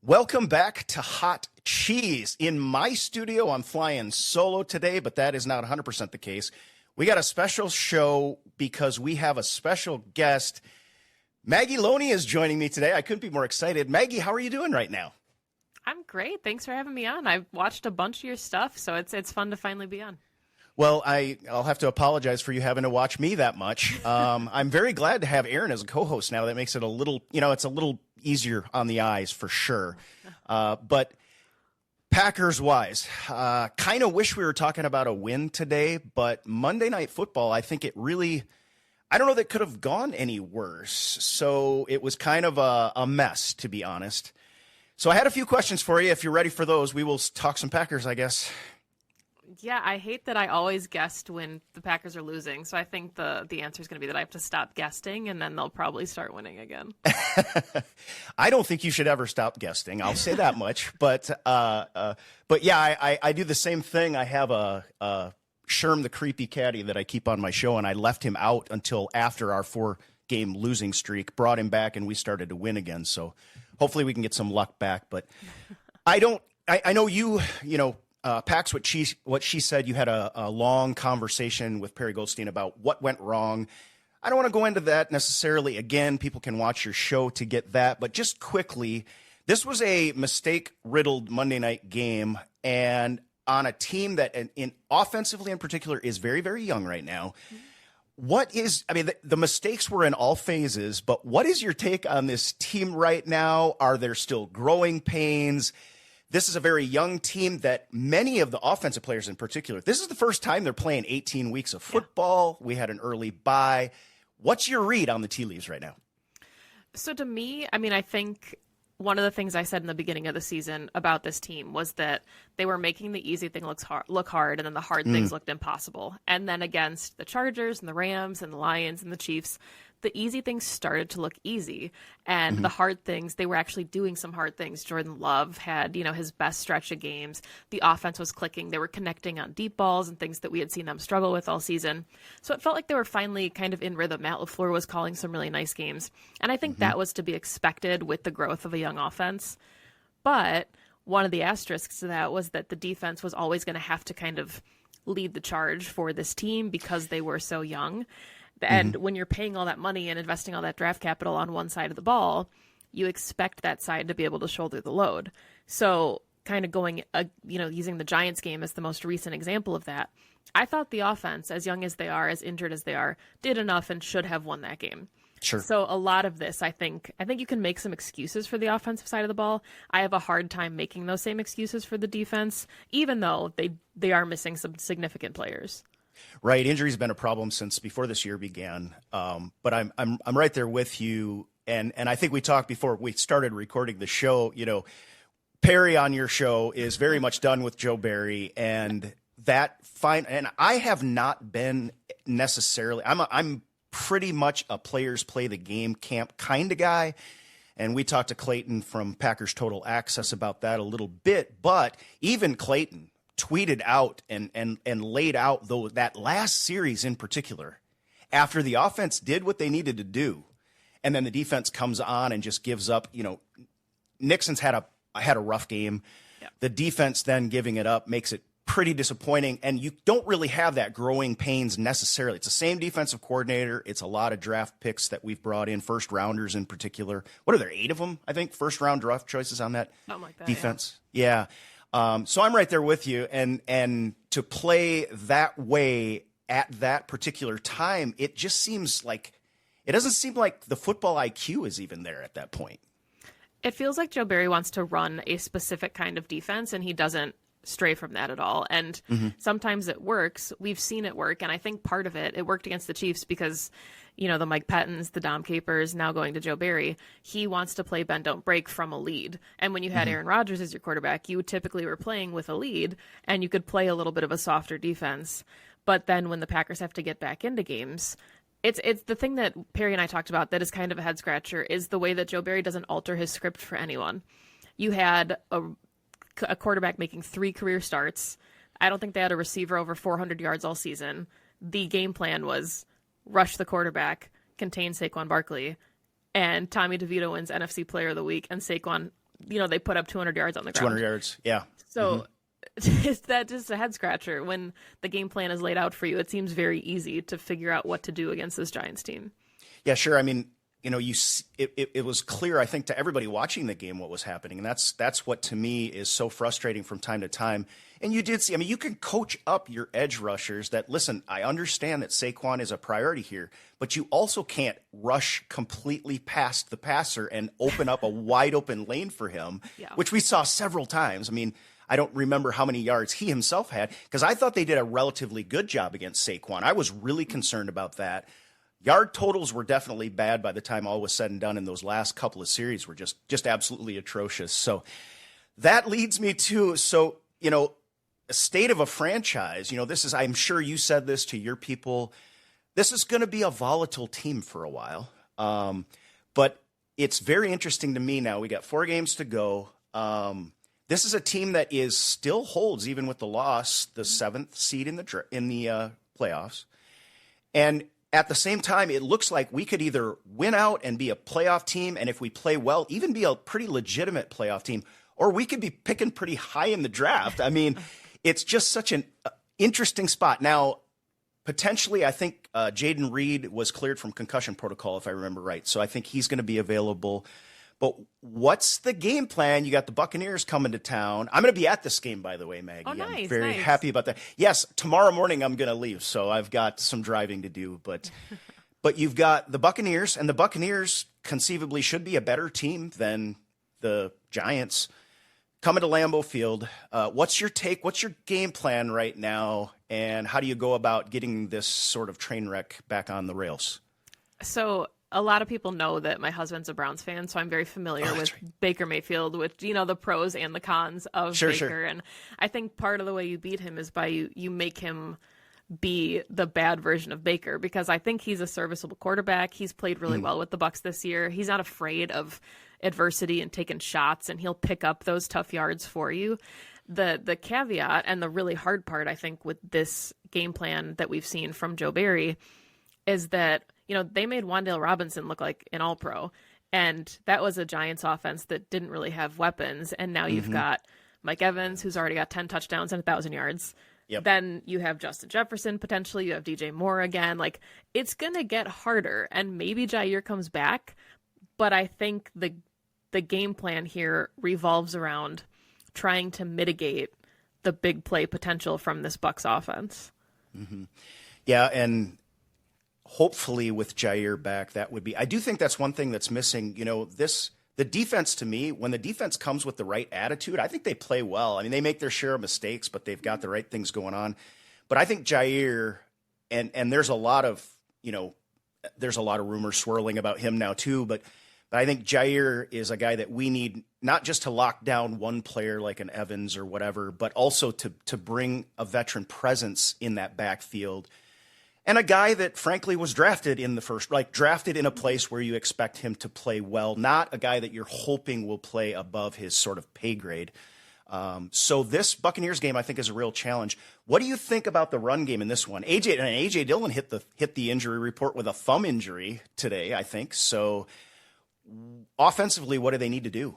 Welcome back to Hot Cheese. In my studio, I'm flying solo today, but that is not 100% the case. We got a special show because we have a special guest. Maggie Loney is joining me today. I couldn't be more excited. Maggie, how are you doing right now? I'm great. Thanks for having me on. I've watched a bunch of your stuff, so it's fun to finally be on. Well, I'll have to apologize for you having to watch me that much. I'm very glad to have Aaron as a co-host now. That makes it a little, it's a little easier on the eyes for sure. But Packers-wise, kind of wish we were talking about a win today, but Monday Night Football, I think it really, I don't know that it could have gone any worse. So it was kind of a mess, to be honest. So I had a few questions for you. If you're ready for those, we will talk some Packers, I guess. Yeah, I hate that I always guessed when the Packers are losing. So I think the answer is going to be that I have to stop guessing, and then they'll probably start winning again. I don't think you should ever stop guessing. I'll say that much. But yeah, I do the same thing. I have a Sherm the creepy caddy that I keep on my show, and I left him out until after our 4-game losing streak, brought him back, and we started to win again. So hopefully we can get some luck back. But I know you know. Pax, what she said, you had a long conversation with Perry Goldstein about what went wrong. I don't want to go into that necessarily. Again, people can watch your show to get that. But just quickly, this was a mistake-riddled Monday night game, and on a team that, offensively in particular, is very, very young right now. The mistakes were in all phases, but what is your take on this team right now? Are there still growing pains? This is a very young team that many of the offensive players in particular, this is the first time they're playing 18 weeks of football. We had an early bye. What's your read on the tea leaves right now? So to me, I think one of the things I said in the beginning of the season about this team was that they were making the easy thing look hard, and then the hard things looked impossible. And then against the Chargers and the Rams and the Lions and the Chiefs, the easy things started to look easy, and the hard things, they were actually doing some hard things. Jordan Love had, his best stretch of games. The offense was clicking. They were connecting on deep balls and things that we had seen them struggle with all season. So it felt like they were finally kind of in rhythm. Matt LaFleur was calling some really nice games, and I think that was to be expected with the growth of a young offense. But one of the asterisks to that was that the defense was always going to have to kind of lead the charge for this team because they were so young. And when you're paying all that money and investing all that draft capital on one side of the ball, you expect that side to be able to shoulder the load. So kind of going, using the Giants game as the most recent example of that, I thought the offense, as young as they are, as injured as they are, did enough and should have won that game. Sure. So a lot of this, I think you can make some excuses for the offensive side of the ball. I have a hard time making those same excuses for the defense, even though they are missing some significant players. Right, injury's been a problem since before this year began. But I'm right there with you, and I think we talked before we started recording the show. Perry on your show is very much done with Joe Barry, and that fine. And I have not been necessarily. I'm pretty much a players play the game camp kind of guy. And we talked to Clayton from Packers Total Access about that a little bit. But even Clayton tweeted out and laid out that last series in particular, after the offense did what they needed to do, and then the defense comes on and just gives up. Nixon's had a rough game. Yeah. The defense then giving it up makes it pretty disappointing, and you don't really have that growing pains necessarily. It's the same defensive coordinator. It's a lot of draft picks that we've brought in, first rounders in particular. What are there, 8 of them, I think, first round draft choices on that defense? Yeah. So I'm right there with you, and to play that way at that particular time, it just seems like it doesn't seem like the football IQ is even there at that point. It feels like Joe Barry wants to run a specific kind of defense, and he doesn't stray from that at all. And sometimes it works. We've seen it work, and I think part of it worked against the Chiefs because, the Mike Pettins, the Dom Capers, now going to Joe Barry, he wants to play bend, don't break from a lead. And when you had Aaron Rodgers as your quarterback, you typically were playing with a lead, and you could play a little bit of a softer defense. But then when the Packers have to get back into games, it's the thing that Perry and I talked about that is kind of a head scratcher is the way that Joe Barry doesn't alter his script for anyone. You had a quarterback making 3 career starts. I don't think they had a receiver over 400 yards all season. The game plan was rush the quarterback, contain Saquon Barkley, and Tommy DeVito wins NFC Player of the Week, and Saquon they put up 200 yards on the ground. 200 yards, yeah. So is that just a head scratcher? When the game plan is laid out for you, it seems very easy to figure out what to do against this Giants team. Yeah, sure. I mean, it was clear, I think, to everybody watching the game what was happening. And that's what, to me, is so frustrating from time to time. And you did see, I mean, you can coach up your edge rushers that, listen, I understand that Saquon is a priority here, but you also can't rush completely past the passer and open up a wide open lane for him, which we saw several times. I mean, I don't remember how many yards he himself had, because I thought they did a relatively good job against Saquon. I was really concerned about that. Yard totals were definitely bad by the time all was said and done, and those last couple of series were just absolutely atrocious. So that leads me to, a state of a franchise. This is, I'm sure you said this to your people, this is going to be a volatile team for a while. But it's very interesting to me now. We got 4 games to go. This is a team that still holds, even with the loss, the 7th seed in the playoffs. And at the same time, it looks like we could either win out and be a playoff team, and if we play well, even be a pretty legitimate playoff team, or we could be picking pretty high in the draft. I mean, it's just such an interesting spot. Now, potentially, I think Jaden Reed was cleared from concussion protocol, if I remember right, so I think he's going to be available. But what's the game plan? You got the Buccaneers coming to town. I'm going to be at this game, by the way, Maggie. Oh, nice, I'm very happy about that. Yes, tomorrow morning I'm going to leave, so I've got some driving to do. But you've got the Buccaneers, and the Buccaneers conceivably should be a better team than the Giants. Coming to Lambeau Field, what's your take? What's your game plan right now, and how do you go about getting this sort of train wreck back on the rails? So a lot of people know that my husband's a Browns fan, so I'm very familiar with Baker Mayfield, with the pros and the cons of Baker. Sure. And I think part of the way you beat him is by you make him be the bad version of Baker, because I think he's a serviceable quarterback. He's played really well with the Bucs this year. He's not afraid of adversity and taking shots, and he'll pick up those tough yards for you. The caveat and the really hard part, I think, with this game plan that we've seen from Joe Barry is that they made Wan'Dale Robinson look like an all-pro, and that was a Giants offense that didn't really have weapons. And now you've got Mike Evans, who's already got 10 touchdowns and 1,000 yards. Yep. Then you have Justin Jefferson, potentially. You have DJ Moore again. Like, it's going to get harder, and maybe Jair comes back. But I think the game plan here revolves around trying to mitigate the big play potential from this Bucs offense. Mm-hmm. Yeah, and hopefully with Jair back, that would be. I do think that's one thing that's missing. The defense, to me, when the defense comes with the right attitude, I think they play well. I mean, they make their share of mistakes, but they've got the right things going on. But I think Jair, and there's a lot of rumors swirling about him now too. But I think Jair is a guy that we need not just to lock down one player like an Evans or whatever, but also to bring a veteran presence in that backfield. And a guy that, frankly, was drafted in drafted in a place where you expect him to play well, not a guy that you're hoping will play above his sort of pay grade. So this Buccaneers game, I think, is a real challenge. What do you think about the run game in this one? AJ Dillon hit the injury report with a thumb injury today, I think. So offensively, what do they need to do?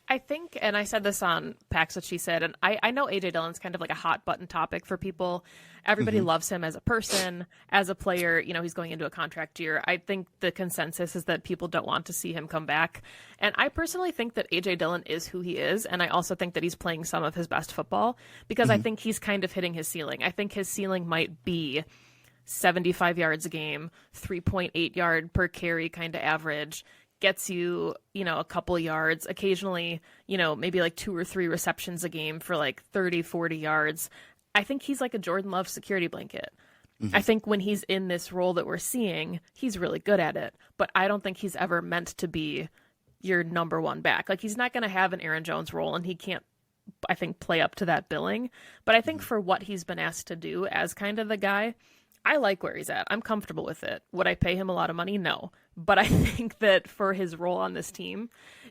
I think, and I said this on Pax What She Said, and I know AJ Dillon's kind of like a hot button topic for people. Everybody loves him as a person, as a player. He's going into a contract year. I think the consensus is that people don't want to see him come back. And I personally think that AJ Dillon is who he is. And I also think that he's playing some of his best football, because I think he's kind of hitting his ceiling. I think his ceiling might be 75 yards a game, 3.8 yard per carry kind of average, gets you, a couple yards, occasionally, maybe like 2 or 3 receptions a game for like 30, 40 yards. I think he's like a Jordan Love security blanket. I think when he's in this role that we're seeing, he's really good at it, but I don't think he's ever meant to be your number one back. Like, he's not going to have an Aaron Jones role, and he can't, I think, play up to that billing. But I think for what he's been asked to do as kind of the guy, I like where he's at. I'm comfortable with it. Would I pay him a lot of money? No. But I think that for his role on this team,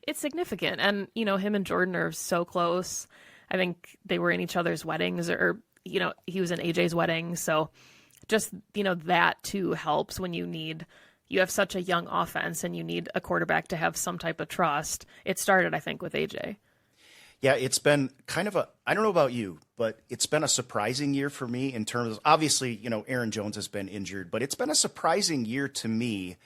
it's significant. And, him and Jordan are so close. I think they were in each other's weddings, or he was in AJ's wedding. So just, that too helps when you need, you have such a young offense and you need a quarterback to have some type of trust. It started, I think, with AJ. Yeah, it's been kind of I don't know about you, but it's been a surprising year for me in terms of, obviously, Aaron Jones has been injured, but it's been a surprising year to me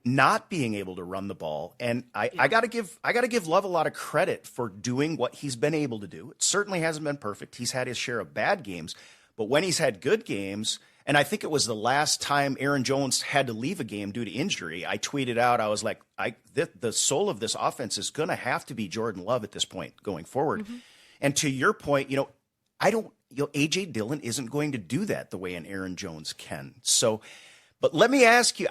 not being able to run the ball. And I got to give Love a lot of credit for doing what he's been able to do. It certainly hasn't been perfect. He's had his share of bad games, but when he's had good games, and I think it was the last time Aaron Jones had to leave a game due to injury, I tweeted out, I was like, the soul of this offense is going to have to be Jordan Love at this point going forward. Mm-hmm. And to your point, AJ Dillon isn't going to do that the way an Aaron Jones can. So, but let me ask you,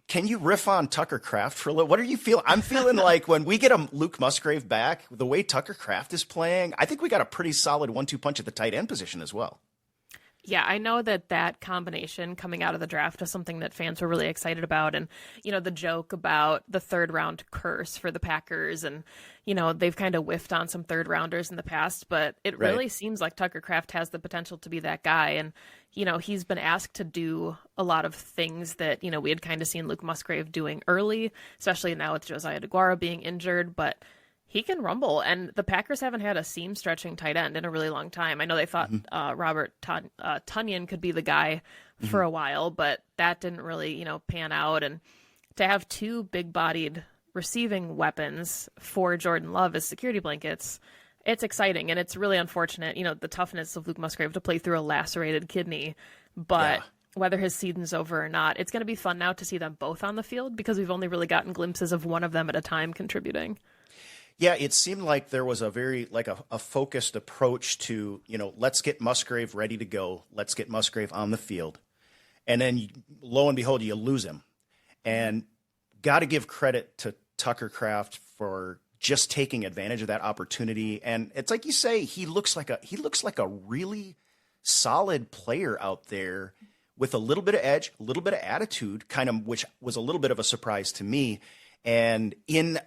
can you riff on Tucker Kraft for a little? What are you feeling? I'm feeling like when we get a Luke Musgrave back, the way Tucker Kraft is playing, I think we got a pretty solid 1-2 punch at the tight end position as well. Yeah, I know that combination coming out of the draft is something that fans were really excited about. And, the joke about the third round curse for the Packers, and, they've kind of whiffed on some third rounders in the past, but it really seems like Tucker Kraft has the potential to be that guy. And, he's been asked to do a lot of things that, we had kind of seen Luke Musgrave doing early, especially now with Josiah DeGuara being injured, but he can rumble, and the Packers haven't had a seam-stretching tight end in a really long time. I know they thought Robert Tonyan could be the guy for a while, but that didn't really, pan out. And to have two big-bodied receiving weapons for Jordan Love as security blankets, it's exciting, and it's really unfortunate, the toughness of Luke Musgrave to play through a lacerated kidney, but whether his season's over or not, it's going to be fun now to see them both on the field because we've only really gotten glimpses of one of them at a time contributing. Yeah, it seemed like there was a very a focused approach to, let's get Musgrave ready to go. Let's get Musgrave on the field. And then lo and behold, you lose him. And got to give credit to Tucker Kraft for just taking advantage of that opportunity. And it's like you say, he looks like a really solid player out there with a little bit of edge, a little bit of attitude, which was a little bit of a surprise to me. And in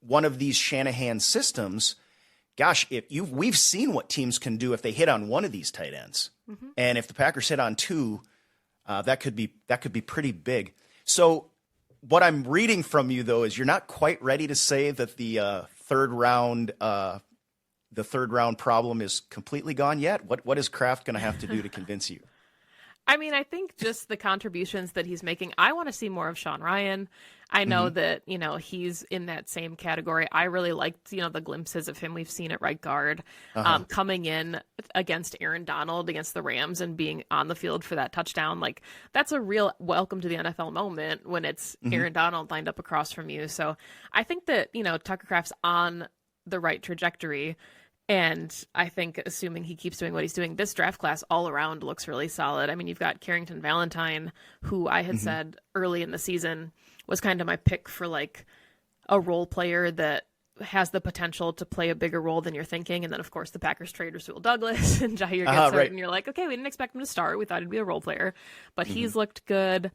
one of these Shanahan systems, gosh, we've seen what teams can do if they hit on one of these tight ends, and if the Packers hit on two, that could be pretty big. So, what I'm reading from you though is you're not quite ready to say that the third round problem is completely gone yet. What is Kraft going to have to do to convince you? I mean, I think just the contributions that he's making, I want to see more of Sean Ryan. I know that, he's in that same category. I really liked, the glimpses of him we've seen at right guard, coming in against Aaron Donald against the Rams and being on the field for that touchdown. Like, that's a real welcome to the NFL moment when it's Aaron Donald lined up across from you. So I think that, Tucker Kraft's on the right trajectory. And I think assuming he keeps doing what he's doing, this draft class all around looks really solid. I mean, you've got Carrington Valentine, who I had said early in the season was kind of my pick for like a role player that has the potential to play a bigger role than you're thinking. And then, of course, the Packers trade Rasul Douglas and Jair gets hurt. And you're like, okay, we didn't expect him to start. We thought he'd be a role player. But he's looked good.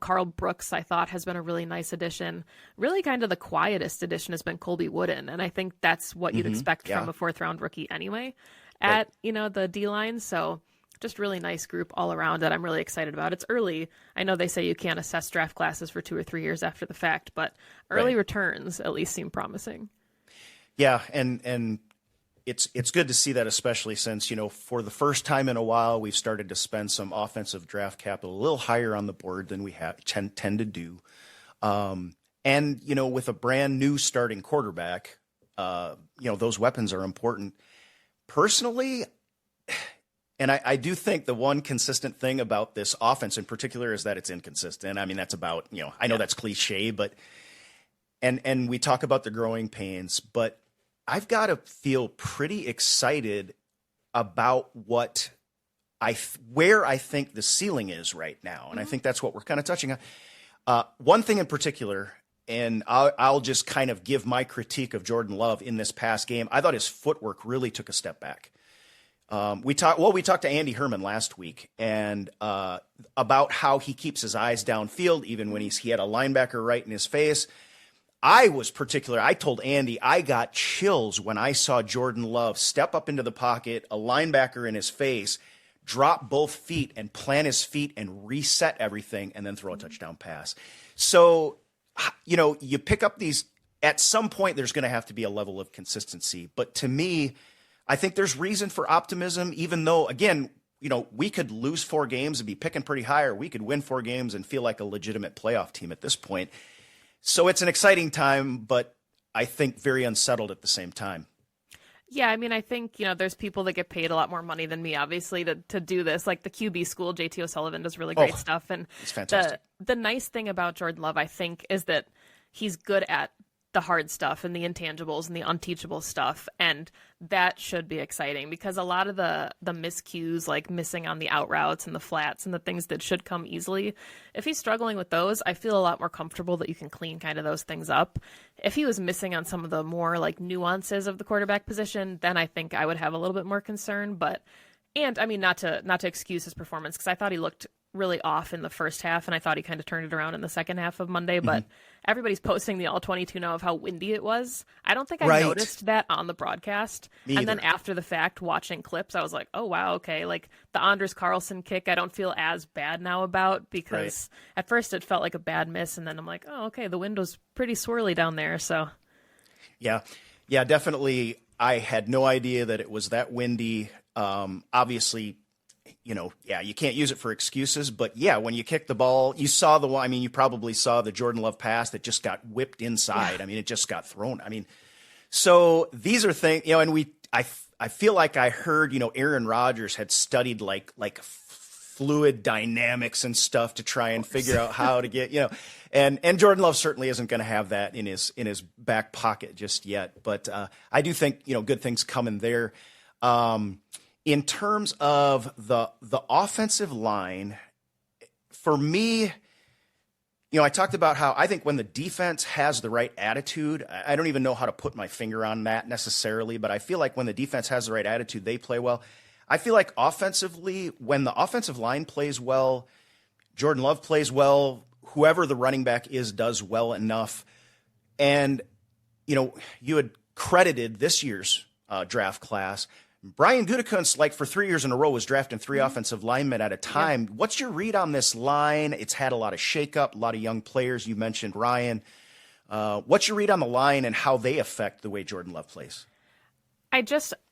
Carl Brooks, I thought, has been a really nice addition. Really kind of the quietest addition has been Colby Wooden. And I think that's what you'd expect from a fourth-round rookie anyway at, the D-line. So just really nice group all around that I'm really excited about. It's early. I know they say you can't assess draft classes for 2 or 3 years after the fact, but early returns at least seem promising. Yeah, and it's good to see that, especially since, for the first time in a while, we've started to spend some offensive draft capital a little higher on the board than we tend to do. And, with a brand new starting quarterback, those weapons are important. Personally, and I do think the one consistent thing about this offense in particular is that it's inconsistent. I mean, that's about, I know that's cliche, but, and we talk about the growing pains, but I've got to feel pretty excited about where I think the ceiling is right now. And I think that's what we're kind of touching on. One thing in particular, and I'll just kind of give my critique of Jordan Love in this past game. I thought his footwork really took a step back. We talked to Andy Herman last week and about how he keeps his eyes downfield, even when he had a linebacker right in his face. I told Andy I got chills when I saw Jordan Love step up into the pocket, a linebacker in his face, drop both feet and plant his feet and reset everything and then throw a touchdown pass. So, you pick up these, at some point there's going to have to be a level of consistency. But to me, I think there's reason for optimism, even though, again, we could lose 4 games and be picking pretty high, or we could win 4 games and feel like a legitimate playoff team at this point. So it's an exciting time, but I think very unsettled at the same time. Yeah, I mean, I think, there's people that get paid a lot more money than me, obviously, to do this. Like the QB school, JT O'Sullivan does really great stuff. And it's fantastic. The nice thing about Jordan Love, I think, is that he's good at the hard stuff and the intangibles and the unteachable stuff. And that should be exciting, because a lot of the miscues, like missing on the out routes and the flats and the things that should come easily, if he's struggling with those, I feel a lot more comfortable that you can clean kind of those things up. If he was missing on some of the more like nuances of the quarterback position, then I think I would have a little bit more concern. And I mean, not to excuse his performance, because I thought he looked really off in the first half, and I thought he kind of turned it around in the second half of Monday, but everybody's posting the all-22 now of how windy it was. I don't think I noticed that on the broadcast. Me and either. Then after the fact, watching clips, I was like, oh, wow, okay. Like the Anders Carlson kick, I don't feel as bad now about, because at first it felt like a bad miss, and then I'm like, oh, okay, the wind was pretty swirly down there, so. Yeah, definitely. I had no idea that it was that windy. Obviously, you can't use it for excuses, but when you kick the ball, you saw you probably saw the Jordan Love pass that just got whipped inside. Yeah. I mean, it just got thrown. I mean, so these are things, and I feel like I heard, Aaron Rodgers had studied like fluid dynamics and stuff to try and figure out how to get, and Jordan Love certainly isn't going to have that in his back pocket just yet. But I do think, good things coming there. In terms of the offensive line, for me, I talked about how I think when the defense has the right attitude, I don't even know how to put my finger on that necessarily, but I feel like when the defense has the right attitude, they play well. I feel like offensively, when the offensive line plays well, Jordan Love plays well, whoever the running back is does well enough. And, you had credited this year's draft class. Brian Gutekunst, like for 3 years in a row, was drafting 3 offensive linemen at a time. Yeah. What's your read on this line? It's had a lot of shakeup, a lot of young players. You mentioned Ryan. What's your read on the line and how they affect the way Jordan Love plays?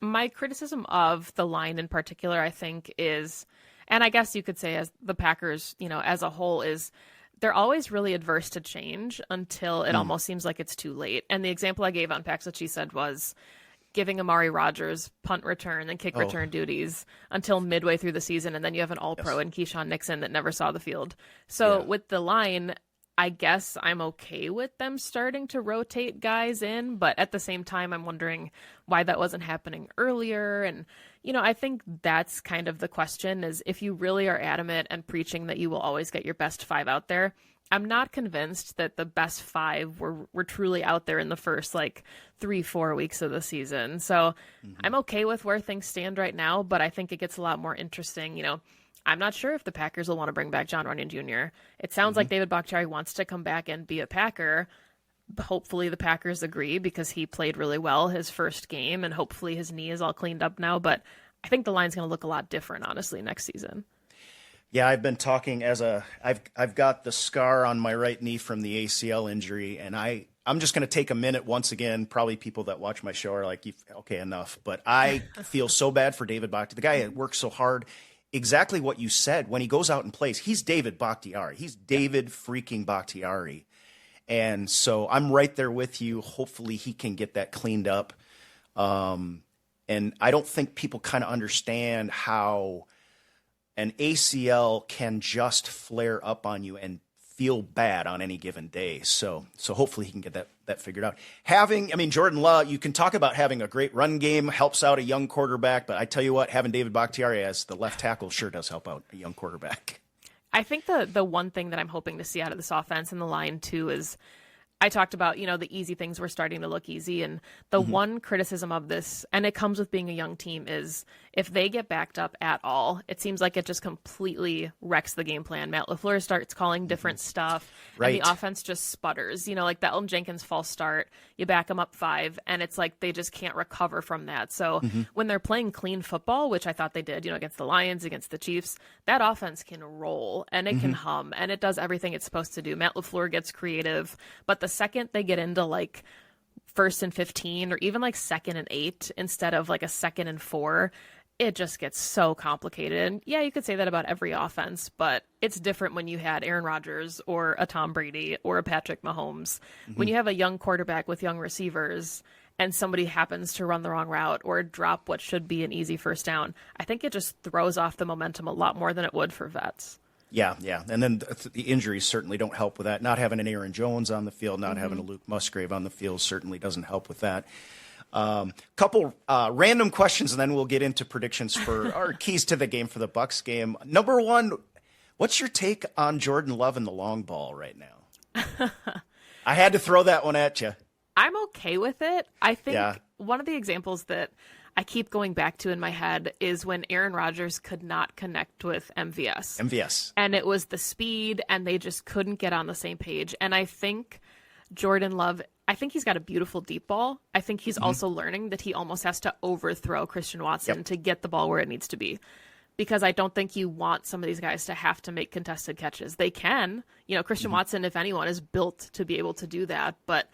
My criticism of the line in particular, I think is, and I guess you could say as the Packers, as a whole, is they're always really adverse to change until it almost seems like it's too late. And the example I gave on Packs What She Said was giving Amari Rodgers punt return and kick return duties until midway through the season, and then you have an all-pro in Keyshawn Nixon that never saw the field. So with the line, I guess I'm okay with them starting to rotate guys in, but at the same time, I'm wondering why that wasn't happening earlier. And, I think that's kind of the question, is if you really are adamant and preaching that you will always get your best 5 out there, I'm not convinced that the best 5 were truly out there in the first 3-4 weeks of the season. So I'm okay with where things stand right now, but I think it gets a lot more interesting. I'm not sure if the Packers will want to bring back John Runyon Jr. It sounds like David Bakhtiari wants to come back and be a Packer. Hopefully the Packers agree, because he played really well his first game, and hopefully his knee is all cleaned up now. But I think the line's going to look a lot different, honestly, next season. Yeah, I've been talking I've got the scar on my right knee from the ACL injury, and I'm just going to take a minute once again. Probably people that watch my show are like, okay, enough. But I feel so bad for David Bakhtiari. The guy that works so hard. Exactly what you said. When he goes out and plays, he's David Bakhtiari. He's David freaking Bakhtiari. And so I'm right there with you. Hopefully he can get that cleaned up. And I don't think people kind of understand how an ACL can just flare up on you and feel bad on any given day. So hopefully he can get that figured out. Jordan Love, you can talk about having a great run game, helps out a young quarterback, but I tell you what, having David Bakhtiari as the left tackle sure does help out a young quarterback. I think the one thing that I'm hoping to see out of this offense and the line too is I talked about, the easy things were starting to look easy. And the one criticism of this, and it comes with being a young team, is if they get backed up at all, it seems like it just completely wrecks the game plan. Matt LaFleur starts calling different stuff, Right. and the offense just sputters. Like the Elton Jenkins false start, you back them up 5, and it's like they just can't recover from that. So when they're playing clean football, which I thought they did, against the Lions, against the Chiefs, that offense can roll, and it can hum, and it does everything it's supposed to do. Matt LaFleur gets creative, but the second they get into like 1st and 15 or even like 2nd and 8 instead of like a 2nd and 4, it just gets so complicated. And yeah, you could say that about every offense, but it's different when you had Aaron Rodgers or a Tom Brady or a Patrick Mahomes. When you have a young quarterback with young receivers and somebody happens to run the wrong route or drop what should be an easy first down, I think it just throws off the momentum a lot more than it would for vets. Yeah. And then the injuries certainly don't help with that. Not having an Aaron Jones on the field, not having a Luke Musgrave on the field certainly doesn't help with that. Couple random questions, and then we'll get into predictions for our keys to the game for the Bucs game. Number 1, what's your take on Jordan Love and the long ball right now? I had to throw that one at you. I'm okay with it. I think one of the examples that I keep going back to in my head is when Aaron Rodgers could not connect with MVS. And it was the speed, and they just couldn't get on the same page. And I think Jordan Love, I think he's got a beautiful deep ball. I think he's also learning that he almost has to overthrow Christian Watson to get the ball where it needs to be. Because I don't think you want some of these guys to have to make contested catches. They can. Christian Watson, if anyone, is built to be able to do that. But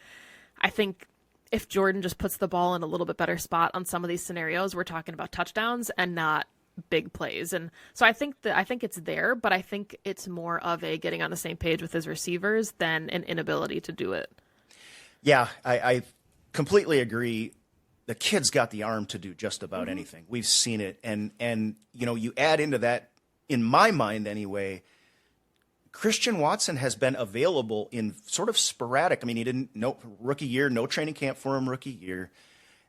I think if Jordan just puts the ball in a little bit better spot on some of these scenarios, we're talking about touchdowns and not big plays. And so I think it's there, but I think it's more of a getting on the same page with his receivers than an inability to do it. Yeah, I completely agree. The kid's got the arm to do just about anything. We've seen it. And you add into that, in my mind anyway, Christian Watson has been available in sort of sporadic. I mean, he didn't rookie year, no training camp for him rookie year.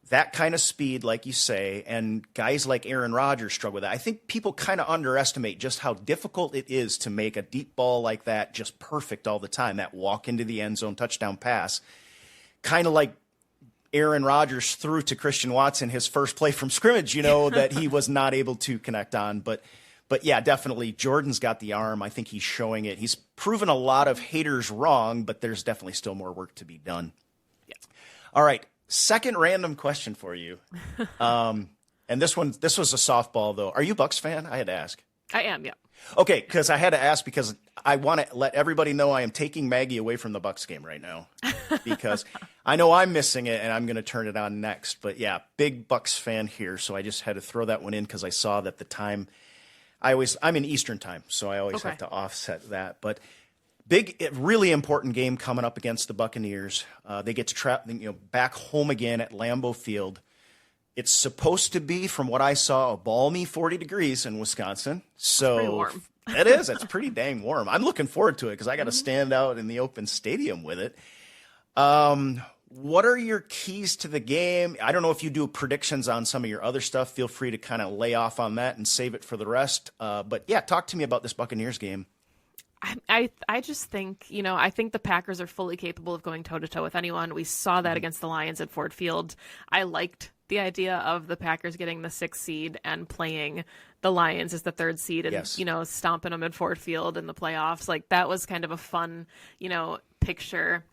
That kind of speed, like you say, and guys like Aaron Rodgers struggle with that. I think people kind of underestimate just how difficult it is to make a deep ball like that just perfect all the time. That walk into the end zone touchdown pass, kind of like Aaron Rodgers threw to Christian Watson his first play from scrimmage, that he was not able to connect on. But yeah, definitely Jordan's got the arm. I think he's showing it. He's proven a lot of haters wrong, but there's definitely still more work to be done. Yeah. All right. Second random question for you. And this was a softball though. Are you a Bucs fan? I had to ask. I am, yeah. Okay, because I had to ask because I want to let everybody know I am taking Maggie away from the Bucs game right now because I know I'm missing it and I'm going to turn it on next. But yeah, big Bucs fan here, so I just had to throw that one in because I saw that the time. I'm in Eastern time, so I always have to offset that. But really important game coming up against the Buccaneers. They get to back home again at Lambeau Field. It's supposed to be, from what I saw, a balmy 40 degrees in Wisconsin. So pretty warm. It is. It's pretty dang warm. I'm looking forward to it because I got to stand out in the open stadium with it. What are your keys to the game? I don't know if you do predictions on some of your other stuff. Feel free to kind of lay off on that and save it for the rest. But yeah, talk to me about this Buccaneers game. I just think, I think the Packers are fully capable of going toe-to-toe with anyone. We saw that against the Lions at Ford Field. I liked the idea of the Packers getting the 6th seed and playing the Lions as the 3rd seed and, stomping them at Ford Field in the playoffs. Like, that was kind of a fun, picture.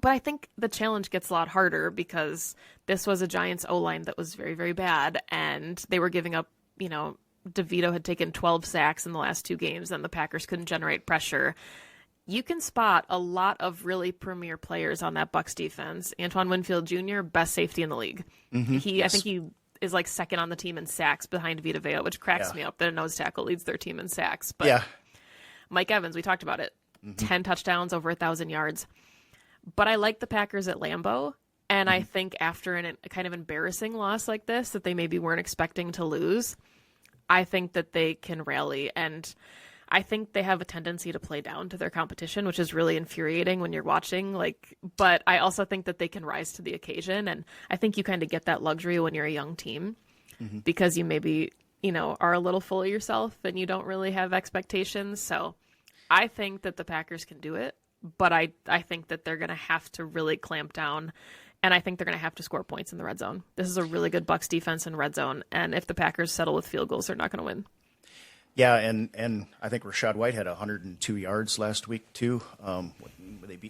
But I think the challenge gets a lot harder because this was a Giants O-line that was very, very bad, and they were giving up, DeVito had taken 12 sacks in the last 2 games, and the Packers couldn't generate pressure. You can spot a lot of really premier players on that Bucs defense. Antoine Winfield Jr., best safety in the league. I think he is like 2nd on the team in sacks behind Vita Vea, which cracks me up that a nose tackle leads their team in sacks. But Mike Evans, we talked about it, 10 touchdowns, over 1,000 yards. But I like the Packers at Lambeau, and I think after a kind of embarrassing loss like this that they maybe weren't expecting to lose, I think that they can rally, and I think they have a tendency to play down to their competition, which is really infuriating when you're watching. But I also think that they can rise to the occasion, and I think you kind of get that luxury when you're a young team because you maybe, are a little full of yourself and you don't really have expectations. So I think that the Packers can do it. but I think that they're going to have to really clamp down, and I think they're going to have to score points in the red zone. This is a really good Bucs defense in red zone, and if the Packers settle with field goals, they're not going to win. Yeah, and I think Rachaad White had 102 yards last week too.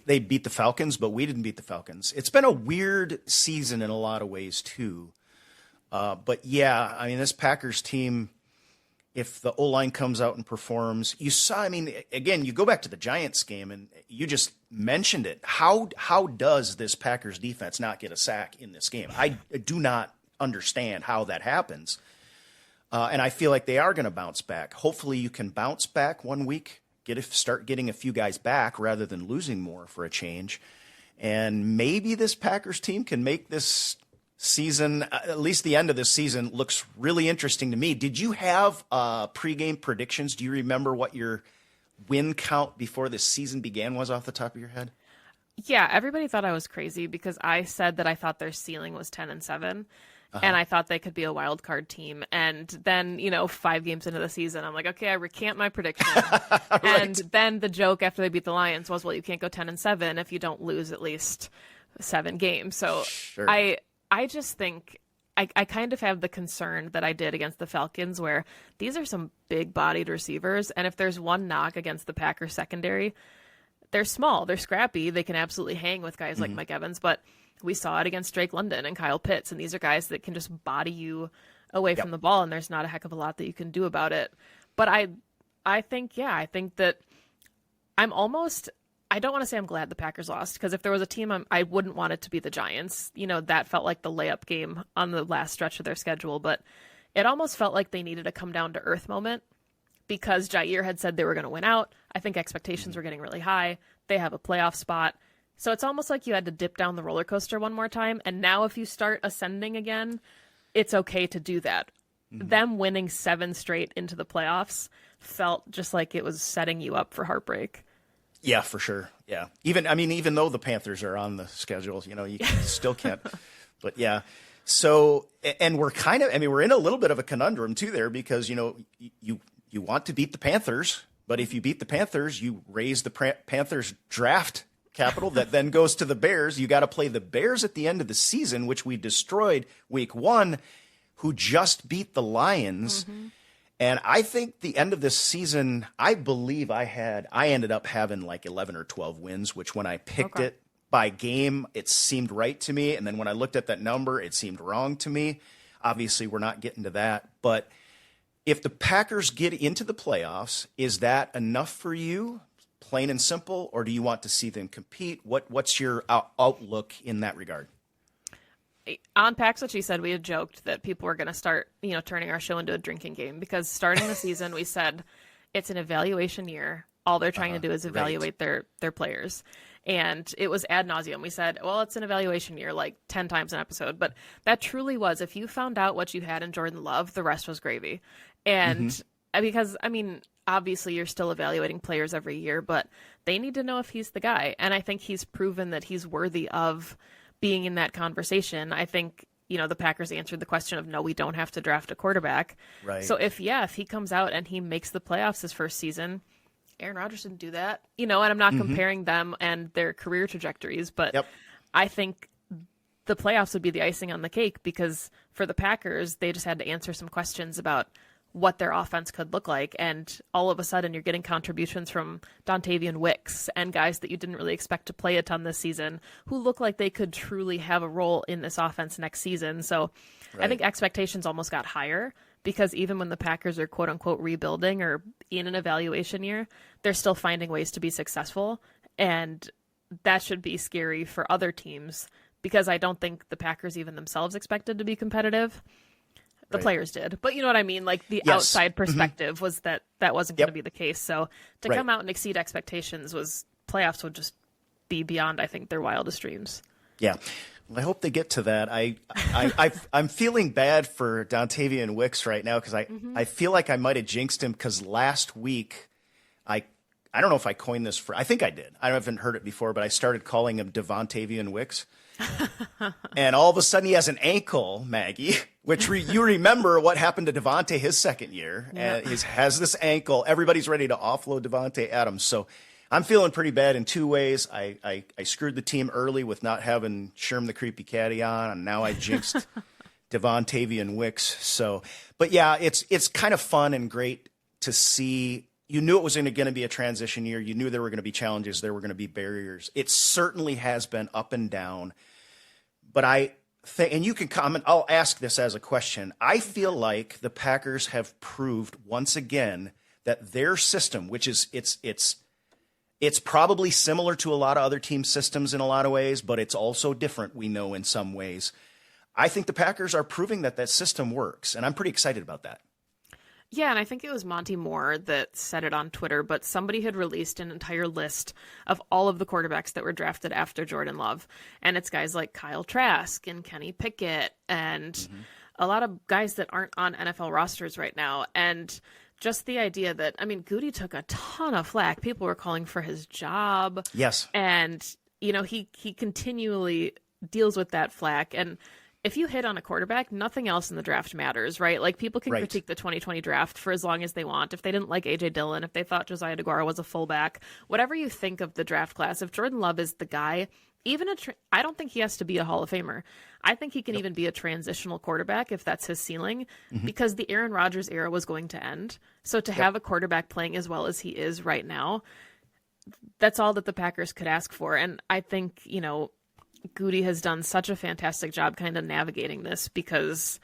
They beat the Falcons, but we didn't beat the Falcons. It's been a weird season in a lot of ways too. But yeah, I mean, this Packers team, if the O-line comes out and performs, you saw, I mean, again, you go back to the Giants game and you just mentioned it. How does this Packers defense not get a sack in this game? I do not understand how that happens. And I feel like they are going to bounce back. Hopefully you can bounce back 1 week, start getting a few guys back rather than losing more for a change. And maybe this Packers team can make this season, at least the end of this season, looks really interesting to me. Did you have pregame predictions? Do you remember what your win count before the season began was off the top of your head? Yeah, everybody thought I was crazy because I said that I thought their ceiling was 10-7. And I thought they could be a wild card team. And then, 5 games into the season, I'm like, okay, I recant my prediction. Right. And then the joke after they beat the Lions was, well, you can't go 10-7 if you don't lose at least 7 games. So Sure. I just think I kind of have the concern that I did against the Falcons, where these are some big-bodied receivers. And if there's one knock against the Packers secondary, they're small, they're scrappy, they can absolutely hang with guys like Mike Evans, but we saw it against Drake London and Kyle Pitts, and these are guys that can just body you away from the ball, and there's not a heck of a lot that you can do about it. But I think that I don't want to say I'm glad the Packers lost, because if there was a team I wouldn't want it to be the Giants. That felt like the layup game on the last stretch of their schedule, but it almost felt like they needed a come down to earth moment because Jair had said they were going to win out. I think expectations were getting really high. They have a playoff spot. So it's almost like you had to dip down the roller coaster one more time. And now if you start ascending again, it's okay to do that. Them winning 7 straight into the playoffs felt just like it was setting you up for heartbreak. Yeah, for sure. Yeah. Even though the Panthers are on the schedule, you still can't. But yeah. So, and we're we're in a little bit of a conundrum too there because, you want to beat the Panthers, but if you beat the Panthers, you raise the Panthers draft capital that then goes to the Bears. You got to play the Bears at the end of the season, which we destroyed week 1, who just beat the Lions. And I think the end of this season, I believe I ended up having like 11 or 12 wins, which when I picked it by game, it seemed right to me. And then when I looked at that number, it seemed wrong to me. Obviously, we're not getting to that. But if the Packers get into the playoffs, is that enough for you? Plain and simple, or do you want to see them compete? What's your outlook in that regard? On Pax What She Said, we had joked that people were going to start, turning our show into a drinking game because starting the season, we said it's an evaluation year. All they're trying to do is evaluate their players. And it was ad nauseum. We said, well, it's an evaluation year, like 10 times an episode. But that truly was. If you found out what you had in Jordan Love, the rest was gravy. And because, obviously you're still evaluating players every year, but they need to know if he's the guy. And I think he's proven that he's worthy of being in that conversation. I think, the Packers answered the question of, no, we don't have to draft a quarterback. Right. So if he comes out and he makes the playoffs his first season, Aaron Rodgers didn't do that, and I'm not comparing them and their career trajectories, but I think the playoffs would be the icing on the cake because for the Packers, they just had to answer some questions about what their offense could look like. And all of a sudden you're getting contributions from Dontavian Wicks and guys that you didn't really expect to play a ton this season who look like they could truly have a role in this offense next season. So I think expectations almost got higher because even when the Packers are quote unquote rebuilding or in an evaluation year, they're still finding ways to be successful. And that should be scary for other teams because I don't think the Packers even themselves expected to be competitive. The players did. But you know what I mean? Like the outside perspective was that wasn't going to be the case. So to come out and exceed expectations playoffs would just be beyond, I think, their wildest dreams. Yeah. Well, I hope they get to that. I'm feeling bad for Dontavian Wicks right now because I feel like I might have jinxed him because last week I don't know if I coined this I think I did. I haven't heard it before, but I started calling him Devontavian Wicks. And all of a sudden he has an ankle, Maggie, which you remember what happened to Devontae his second year. And he has this ankle. Everybody's ready to offload Devontae Adams. So I'm feeling pretty bad in two ways. I screwed the team early with not having Sherm the Creepy Caddy on, and now I jinxed Devontavian Wicks. So, but yeah, it's kind of fun and great to see. You knew it was going to be a transition year. You knew there were going to be challenges. There were going to be barriers. It certainly has been up and down. But I think, and you can comment, I'll ask this as a question. I feel like the Packers have proved once again that their system, which is it's probably similar to a lot of other team systems in a lot of ways, but it's also different, we know, in some ways. I think the Packers are proving that system works, and I'm pretty excited about that. Yeah, and I think it was Monty Moore that said it on Twitter, but somebody had released an entire list of all of the quarterbacks that were drafted after Jordan Love. And it's guys like Kyle Trask and Kenny Pickett and a lot of guys that aren't on NFL rosters right now. And just the idea that, I mean, Goody took a ton of flack. People were calling for his job. Yes. And, you know, he continually deals with that flack. And if you hit on a quarterback, nothing else in the draft matters, right? Like, people can critique the 2020 draft for as long as they want. If they didn't like A.J. Dillon, if they thought Josiah DeGuara was a fullback, whatever you think of the draft class, if Jordan Love is the guy, I don't think he has to be a Hall of Famer. I think he can even be a transitional quarterback if that's his ceiling, because the Aaron Rodgers era was going to end. So to have a quarterback playing as well as he is right now, that's all that the Packers could ask for. And I think, you know, Goody has done such a fantastic job kind of navigating this, because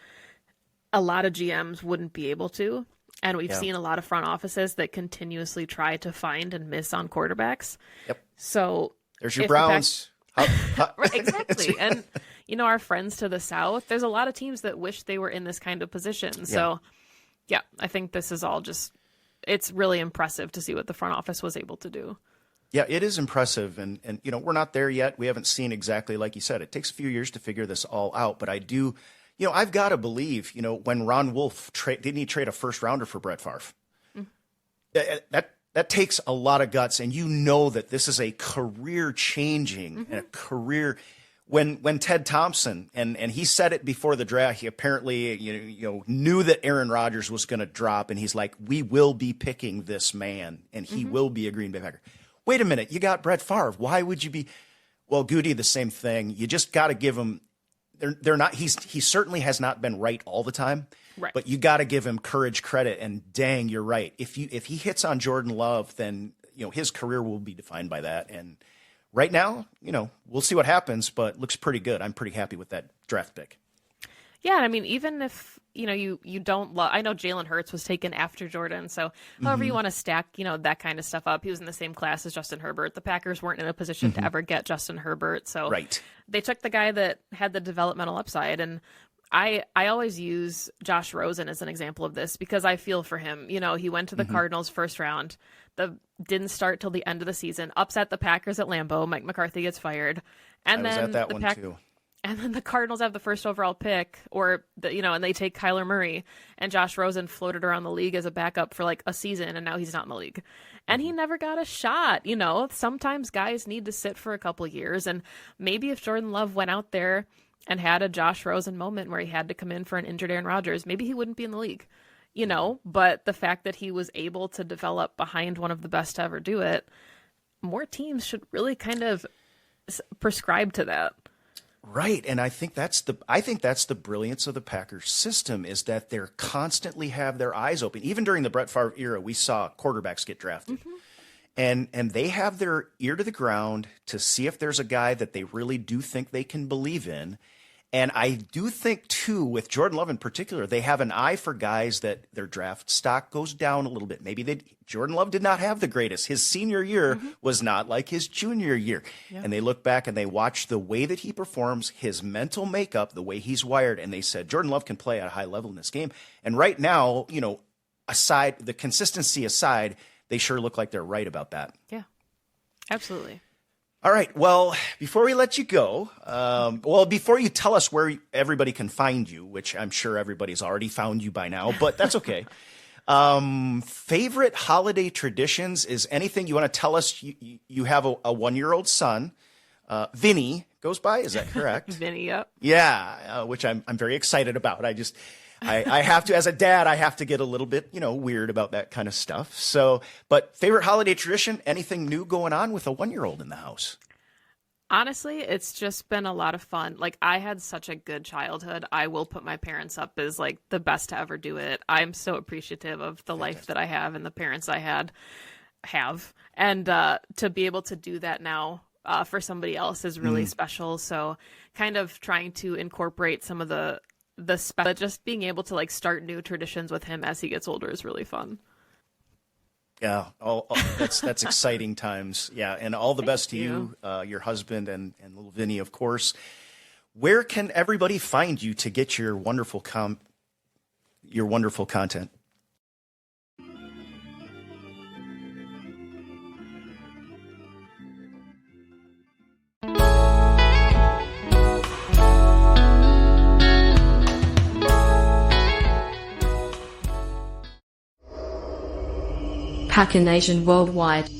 a lot of GMs wouldn't be able to. And we've seen a lot of front offices that continuously try to find and miss on quarterbacks. Yep. So there's your Browns. Right, exactly. And, you know, our friends to the south, there's a lot of teams that wish they were in this kind of position. So, yeah, I think this is all just, it's really impressive to see what the front office was able to do. Yeah, it is impressive. And you know, we're not there yet. We haven't seen exactly, like you said, it takes a few years to figure this all out. But I do, you know, I've got to believe, you know, when Ron Wolf didn't he trade a first rounder for Brett Favre? That takes a lot of guts. And you know that this is a career changing and a career. When Ted Thompson, and he said it before the draft, he apparently you know knew that Aaron Rodgers was going to drop, and he's like, we will be picking this man, and he will be a Green Bay Packer. Wait a minute, you got Brett Favre. Why would you be? Well, Goody, the same thing. You just got to give him. They're not. He certainly has not been right all the time. Right. But you got to give him courage, credit, and dang, you're right. If he hits on Jordan Love, then you know his career will be defined by that. And right now, you know, we'll see what happens, but it looks pretty good. I'm pretty happy with that draft pick. Yeah, I mean, even if, you know, you don't love, I know Jalen Hurts was taken after Jordan, so however you want to stack, you know, that kind of stuff up. He was in the same class as Justin Herbert. The Packers weren't in a position to ever get Justin Herbert, so they took the guy that had the developmental upside. And I always use Josh Rosen as an example of this, because I feel for him. You know, he went to the Cardinals first round, didn't start till the end of the season, upset the Packers at Lambeau. Mike McCarthy gets fired, and I was then at that one too. And then the Cardinals have the first overall pick, and they take Kyler Murray, and Josh Rosen floated around the league as a backup for like a season, and now he's not in the league. And he never got a shot. You know, sometimes guys need to sit for a couple years, and maybe if Jordan Love went out there and had a Josh Rosen moment where he had to come in for an injured Aaron Rodgers, maybe he wouldn't be in the league, you know. But the fact that he was able to develop behind one of the best to ever do it, more teams should really kind of prescribe to that. Right, and I think that's the brilliance of the Packers system, is that they're constantly have their eyes open. Even during the Brett Favre era, we saw quarterbacks get drafted. And they have their ear to the ground to see if there's a guy that they really do think they can believe in. And I do think, too, with Jordan Love in particular, they have an eye for guys that their draft stock goes down a little bit. Maybe Jordan Love did not have the greatest. His senior year was not like his junior year. Yeah. And they look back and they watch the way that he performs, his mental makeup, the way he's wired, and they said, Jordan Love can play at a high level in this game. And right now, you know, the consistency aside, they sure look like they're right about that. Yeah, absolutely. All right. Well, before we let you go, before you tell us where everybody can find you, which I'm sure everybody's already found you by now, but that's okay. Favorite holiday traditions? Is anything you want to tell us? You have a 1-year-old son, Vinny goes by. Is that correct? Vinny, yep. Yeah, which I'm very excited about. I have to, as a dad, I have to get a little bit, weird about that kind of stuff. So, but favorite holiday tradition, anything new going on with a 1-year-old in the house? Honestly, it's just been a lot of fun. Like, I had such a good childhood. I will put my parents up as like the best to ever do it. I'm so appreciative of the life that I have and the parents I have. And to be able to do that now for somebody else is really special. So kind of trying to incorporate some of the just being able to like start new traditions with him as he gets older is really fun. Yeah, that's exciting times. Yeah, and all the best to you, your husband, and little Vinny, of course. Where can everybody find you to get your wonderful content? Packer Nation Worldwide.